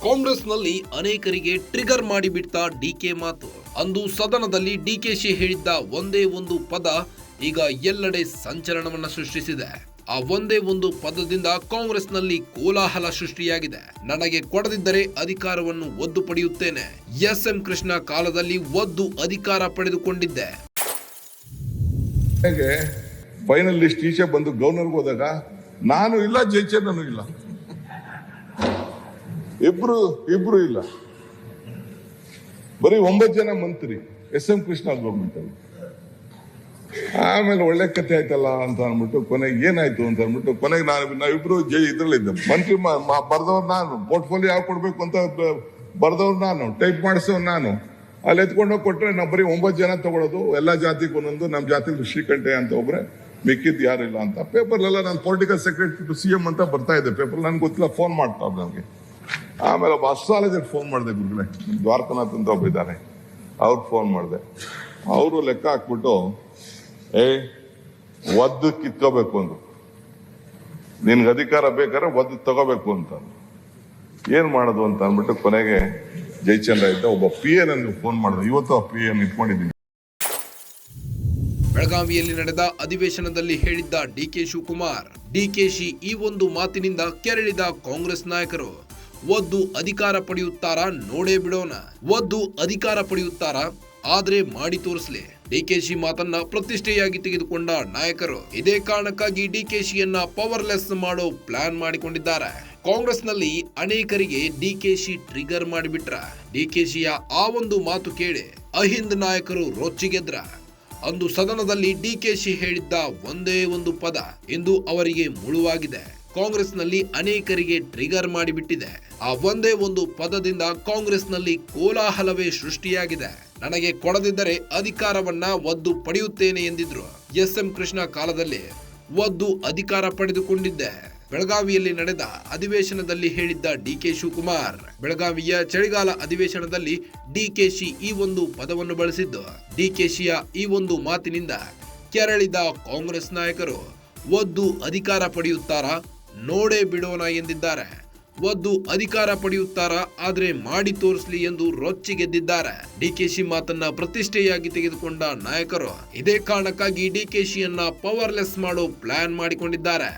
ಕಾಂಗ್ರೆಸ್ನಲ್ಲಿ ಅನೇಕರಿಗೆ trigger ಮಾಡಿಬಿಡ್ತ DK ಮಾತು. ಅಂದು ಸದನದಲ್ಲಿ ಡಿಕೆಶಿ ಹೇಳಿದ್ದ ಒಂದೇ ಒಂದು ಪದ ಈಗ ಎಲ್ಲೆಡೆ ಸಂಚಲನವನ್ನ ಸೃಷ್ಟಿಸಿದೆ. ಆ ಒಂದೇ ಒಂದು ಪದದಿಂದ ಕಾಂಗ್ರೆಸ್ನಲ್ಲಿ ಕೋಲಾಹಲ ಸೃಷ್ಟಿಯಾಗಿದೆ. ನನಗೆ ಕೊಡದಿದ್ದರೆ ಅಧಿಕಾರವನ್ನು ಒದ್ದು ಪಡೆಯುತ್ತೇನೆ. ಎಸ್.ಎಂ. ಕೃಷ್ಣ ಕಾಲದಲ್ಲಿ ಒದ್ದು ಅಧಿಕಾರ ಪಡೆದುಕೊಂಡಿದ್ದೆ. ಫೈನಲ್ ಲಿಸ್ಟ್ ಈಚೆ ಬಂದು ಗವರ್ನರ್ಗೆ ಹೋದಾಗ ನಾನು ಇಲ್ಲ, ಜೈಚಂದ್ರನು ಇಲ್ಲ, ಇಬ್ರು ಇಲ್ಲ, ಬರೀ 9 ಜನ ಮಂತ್ರಿ ಎಸ್.ಎಂ. ಕೃಷ್ಣ ಗೌರ್ಮೆಂಟ್ ಅಲ್ಲಿ. ಆಮೇಲೆ ಒಳ್ಳೆ ಕಥೆ ಆಯ್ತಲ್ಲ ಅಂತ ಅಂದ್ಬಿಟ್ಟು ಕೊನೆಗೆ ಏನಾಯ್ತು ಅಂತ ಅಂದ್ಬಿಟ್ಟು ಕೊನೆಗೆ ನಾವಿಬ್ರು ಇದ್ರಲ್ಲಿದ್ದೆ. ಮಂತ್ರಿ ಬರ್ದವ್ರು ನಾನು, ಪೋರ್ಟ್ಫೋಲಿಯೋ ಯಾವ ಕೊಡ್ಬೇಕು ಅಂತ ಬರ್ದವ್ರು ನಾನು, ಟೈಪ್ ಮಾಡಿಸೋರು ನಾನು. ಅಲ್ಲಿ ಎತ್ಕೊಂಡೋಗಿ ಕೊಟ್ರೆ ನಾವು ಬರೀ 9 ಜನ ತಗೊಳ್ಳೋದು, ಎಲ್ಲಾ ಜಾತಿಗೂ ಒಂದೊಂದು. ನಮ್ಮ ಜಾತಿ ಶ್ರೀಕಂಠೆ ಅಂತ ಒಬ್ರೆ, ಮಿಕ್ಕಿದ್ ಯಾರಿಲ್ಲ ಅಂತ. ಪೇಪರ್ಲೆಲ್ಲ ನಾನು ಪೊಲಿಟಿಕಲ್ ಸೆಕ್ರೆಟರಿ ಟು CM ಅಂತ ಬರ್ತಾ ಇದ್ದೆ ಪೇಪರ್. ನನ್ಗೆ ಗೊತ್ತಿಲ್ಲ, ಫೋನ್ ಮಾಡ್ತಾರೆ ನನಗೆ. ಆಮೇಲೆ ಒಬ್ಬ ಅಸ್ಟ್ರಾಲಜರ್ ಫೋನ್ ಮಾಡಿದೆ, ಗುರುಗಳೇ ದ್ವಾರಕನಾಥ್ ಅಂತ ಒಬ್ಬ ಇದ್ದಾರೆ, ಅವ್ರಿಗೆ ಫೋನ್ ಮಾಡಿದೆ. ಅವರು ಲೆಕ್ಕ ಹಾಕ್ಬಿಟ್ಟು ಒದ್ದು ಕಿತ್ಕೋಬೇಕು ಅಂದ್ರು, ನಿನ್ಗೆ ಅಧಿಕಾರ ಬೇಕಾದ್ರೆ ಒದ್ದು ತಗೋಬೇಕು ಅಂತ. ಏನ್ ಮಾಡೋದು ಅಂತ ಅಂದ್ಬಿಟ್ಟು ಕೊನೆಗೆ ಜಯಚಂದ್ರ ಇದ್ದ ಒಬ್ಬ PA ನನಗೆ ಫೋನ್ ಮಾಡಿದೆ. ಇವತ್ತು ಆ PA ಇಟ್ಕೊಂಡಿದ್ದೀನಿ. ಬೆಳಗಾವಿಯಲ್ಲಿ ನಡೆದ ಅಧಿವೇಶನದಲ್ಲಿ ಹೇಳಿದ್ದ DK ಶಿವಕುಮಾರ್, ಡಿಕೆಶಿ ಈ ಒಂದು ಮಾತಿನಿಂದ ಕೆರಳಿದ ಕಾಂಗ್ರೆಸ್ ನಾಯಕರು. ಒದ್ದು ಅಧಿಕಾರ ಪಡೆಯುತ್ತಾರಾ ನೋಡೇ ಬಿಡೋಣ, ಒದ್ದು ಅಧಿಕಾರ ಪಡೆಯುತ್ತಾರಾ ಆದ್ರೆ ಮಾಡಿ ತೋರಿಸ್ಲಿ. ಡಿಕೆಶಿ ಮಾತನ್ನ ಪ್ರತಿಷ್ಠೆಯಾಗಿ ತೆಗೆದುಕೊಂಡ ನಾಯಕರು ಇದೇ ಕಾರಣಕ್ಕಾಗಿ ಡಿಕೆಶಿಯನ್ನ ಪವರ್ಲೆಸ್ ಮಾಡೋ ಪ್ಲಾನ್ ಮಾಡಿಕೊಂಡಿದ್ದಾರೆ. ಕಾಂಗ್ರೆಸ್ನಲ್ಲಿ ಅನೇಕರಿಗೆ ಡಿಕೆಶಿ ಟ್ರಿಗರ್ ಮಾಡಿಬಿಟ್ರ. ಡಿಕೆಶಿಯ ಆ ಒಂದು ಮಾತು ಕೇಳಿ ಅಹಿಂದ್ ನಾಯಕರು ರೊಚ್ಚಿಗೆದ್ರ. ಅಂದು ಸದನದಲ್ಲಿ ಡಿಕೆಶಿ ಹೇಳಿದ್ದ ಒಂದೇ ಒಂದು ಪದ ಇಂದು ಅವರಿಗೆ ಮುಳುವಾಗಿದೆ. ಕಾಂಗ್ರೆಸ್ನಲ್ಲಿ ಅನೇಕರಿಗೆ ಟ್ರಿಗರ್ ಮಾಡಿಬಿಟ್ಟಿದೆ. ಆ ಒಂದೇ ಒಂದು ಪದದಿಂದ ಕಾಂಗ್ರೆಸ್ನಲ್ಲಿ ಕೋಲಾಹಲವೇ ಸೃಷ್ಟಿಯಾಗಿದೆ. ನನಗೆ ಕೊಡದಿದ್ದರೆ ಅಧಿಕಾರವನ್ನ ಒದ್ದು ಪಡೆಯುತ್ತೇನೆ ಎಂದಿದ್ರು. ಎಸ್.ಎಂ. ಕೃಷ್ಣ ಕಾಲದಲ್ಲಿ ಒದ್ದು ಅಧಿಕಾರ ಪಡೆದುಕೊಂಡಿದ್ದೆ. ಬೆಳಗಾವಿಯಲ್ಲಿ ನಡೆದ ಅಧಿವೇಶನದಲ್ಲಿ ಹೇಳಿದ್ದ DK ಶಿವಕುಮಾರ್. ಬೆಳಗಾವಿಯ ಚಳಿಗಾಲ ಅಧಿವೇಶನದಲ್ಲಿ ಡಿಕೆಶಿ ಈ ಒಂದು ಪದವನ್ನು ಬಳಸಿದ್ದು. ಡಿಕೆಶಿಯ ಈ ಒಂದು ಮಾತಿನಿಂದ ಕೆರಳಿದ ಕಾಂಗ್ರೆಸ್ ನಾಯಕರು ಒದ್ದು ಅಧಿಕಾರ ಪಡೆಯುತ್ತಾರಾ ನೋಡೇ ಬಿಡೋಣ ಎಂದಿದ್ದಾರೆ. ಒದ್ದು ಅಧಿಕಾರ ಪಡೆಯುತ್ತಾರಾ ಆದ್ರೆ ಮಾಡಿ ತೋರಿಸ್ಲಿ ಎಂದು ರೊಚ್ಚಿಗೆದ್ದಿದ್ದಾರೆ. ಡಿಕೆಶಿ ಮಾತನ್ನ ಪ್ರತಿಷ್ಠೆಯಾಗಿ ತೆಗೆದುಕೊಂಡ ನಾಯಕರು ಇದೇ ಕಾರಣಕ್ಕಾಗಿ ಡಿಕೆಶಿಯನ್ನ ಪವರ್ಲೆಸ್ ಮಾಡೋ ಪ್ಲಾನ್ ಮಾಡಿಕೊಂಡಿದ್ದಾರೆ.